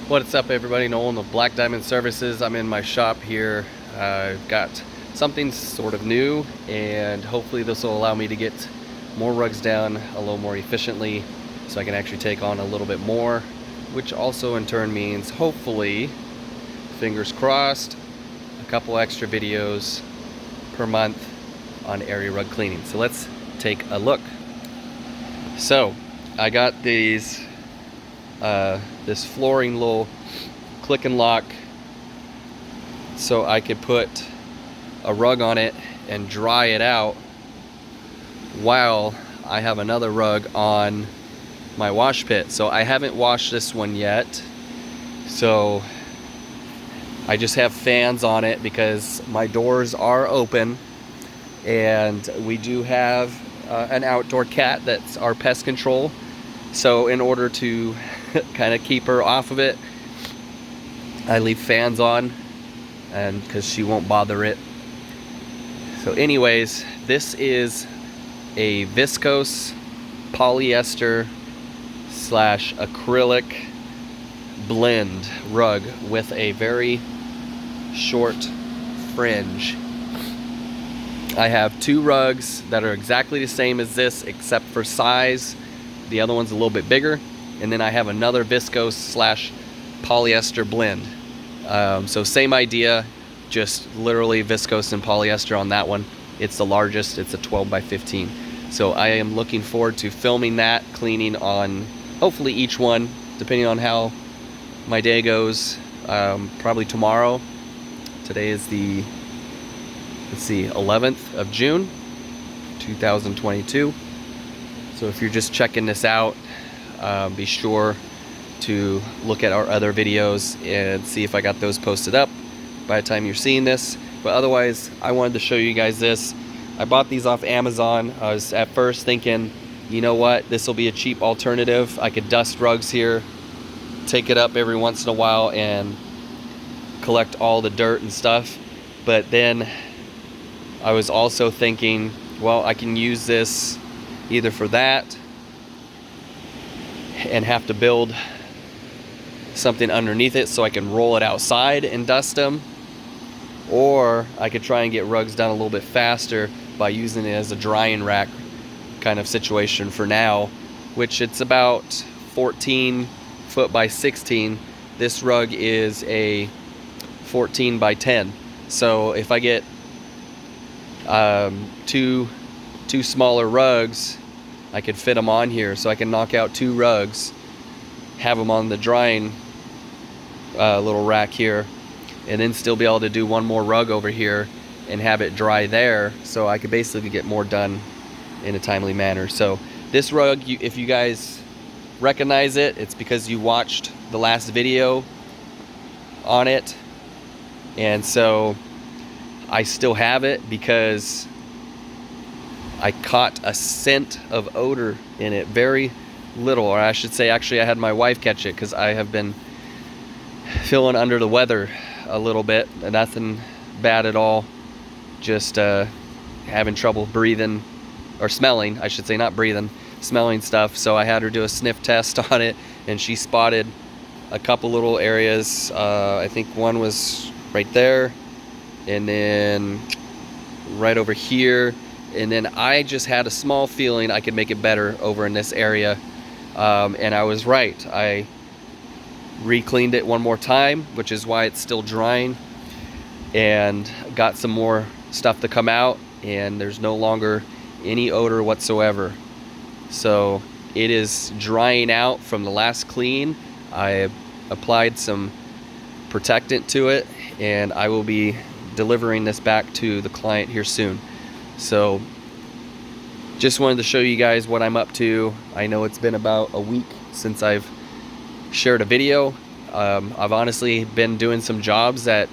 What's up, everybody? Nolan with Black Diamond Services. I'm in my shop here. I've got something sort of new, and hopefully this will allow me to get more rugs down a little more efficiently so I can actually take on a little bit more, which also in turn means hopefully, fingers crossed, a couple extra videos per month on area rug cleaning. So let's take a look. So I got these this flooring little click and lock so I could put a rug on it and dry it out while I have another rug on my wash pit. So I haven't washed this one yet, so I just have fans on it because my doors are open, and we do have an outdoor cat that's our pest control. So in order to kind of keep her off of it, I leave fans on, and because she won't bother it. So anyways, this is a viscose polyester slash acrylic blend rug with a very short fringe. I have two rugs that are exactly the same as this except for size. The other one's a little bit bigger, and then I have another viscose slash polyester blend. So same idea, just literally viscose and polyester on that one. It's the largest, it's a 12 by 15. So I am looking forward to filming that, cleaning on hopefully each one, depending on how my day goes. Probably tomorrow. Today is the, let's see, 11th of June, 2022. So if you're just checking this out, be sure to look at our other videos and see if I got those posted up by the time you're seeing this. But otherwise, I wanted to show you guys this. I bought these off Amazon. I was at first thinking, you know what, this will be a cheap alternative. I could dust rugs here, take it up every once in a while and collect all the dirt and stuff. But then I was also thinking, well, I can use this either for that and have to build something underneath it so I can roll it outside and dust them, or I could try and get rugs done a little bit faster by using it as a drying rack kind of situation for now, which it's about 14 foot by 16. This rug is a 14 by 10. So if I get two smaller rugs, I could fit them on here, so I can knock out two rugs, have them on the drying little rack here, and then still be able to do one more rug over here and have it dry there, so I could basically get more done in a timely manner. So this rug, if you guys recognize it, it's because you watched the last video on it, and so I still have it because I caught a scent of odor in it, very little, or I should say actually I had my wife catch it because I have been feeling under the weather a little bit. Nothing bad at all, just having trouble breathing, or smelling, I should say, not breathing, smelling stuff. So I had her do a sniff test on it, and she spotted a couple little areas. I think one was right there, and then right over here. And then I just had a small feeling I could make it better over in this area. And I was right. I re-cleaned it one more time, which is why it's still drying, and got some more stuff to come out, and there's no longer any odor whatsoever. So it is drying out from the last clean. I applied some protectant to it, and I will be delivering this back to the client here soon. So just wanted to show you guys what I'm up to. I know it's been about a week since I've shared a video. I've honestly been doing some jobs that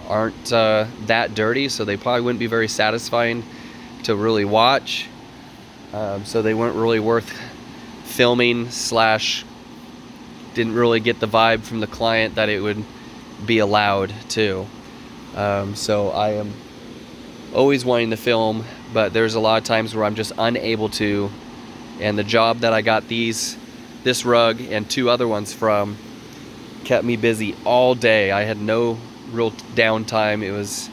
aren't that dirty, so they probably wouldn't be very satisfying to really watch. So they weren't really worth filming, slash didn't really get the vibe from the client that it would be allowed to. So I am always wanting to film, but there's a lot of times where I'm just unable to. And the job that I got this rug and two other ones from kept me busy all day. I had no real downtime. It was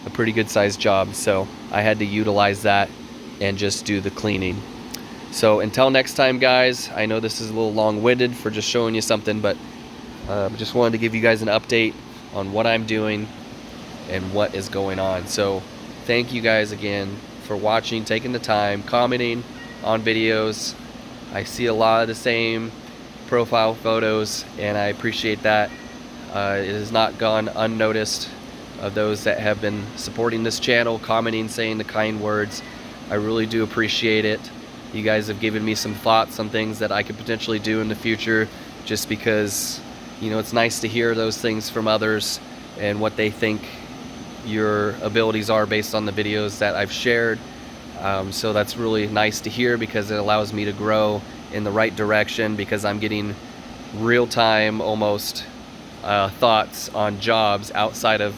a pretty good sized job, so I had to utilize that and just do the cleaning. So until next time, guys, I know this is a little long-winded for just showing you something, but just wanted to give you guys an update on what I'm doing and what is going on. So thank you guys again for watching, taking the time, commenting on videos. I see a lot of the same profile photos, and I appreciate that. It has not gone unnoticed of those that have been supporting this channel, commenting, saying the kind words. I really do appreciate it. You guys have given me some thoughts on things that I could potentially do in the future, just because, you know, it's nice to hear those things from others and what they think your abilities are based on the videos that I've shared. So that's really nice to hear, because it allows me to grow in the right direction, because I'm getting real-time almost thoughts on jobs outside of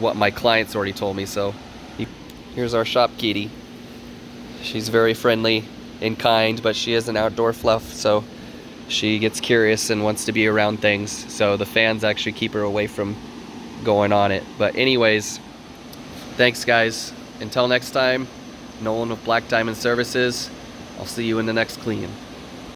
what my clients already told me. So here's our shop kitty. She's very friendly and kind, but she is an outdoor fluff, so she gets curious and wants to be around things. So the fans actually keep her away from going on it. But anyways, thanks guys. Until next time, Nolan with Black Diamond Services. I'll see you in the next clean.